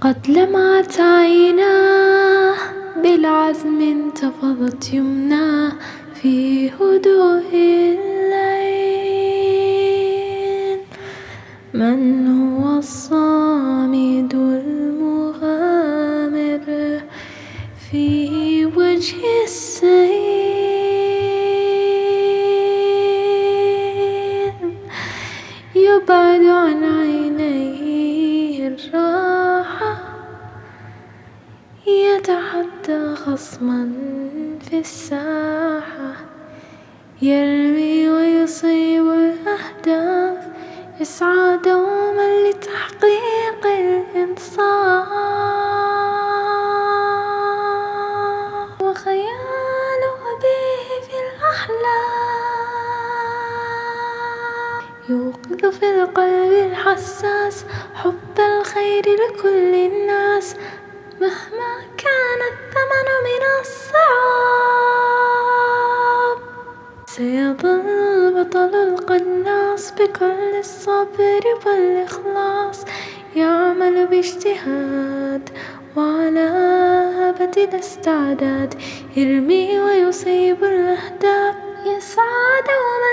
قد لمعت عيناه بالعزم انتفضت يمناه في هدوء الليل. من هو الصامد المغامر في وجه السيل؟ يبعد عن عينيه الراحة، يتحدى خصما في الساحة، يرمي ويصيب الأهداف، يسعى دوما لتحقيق الإنصاف. وخياله به في الأحلام يوقظ في القلب الحساس حب الخير لكل الناس، مهما كان الثمن من الصعاب. سيظل البطل القناص بكل الصبر والإخلاص، يعمل باجتهاد وعلى أبد الاستعداد، يرمي ويصيب الأهداف، يسعى دوما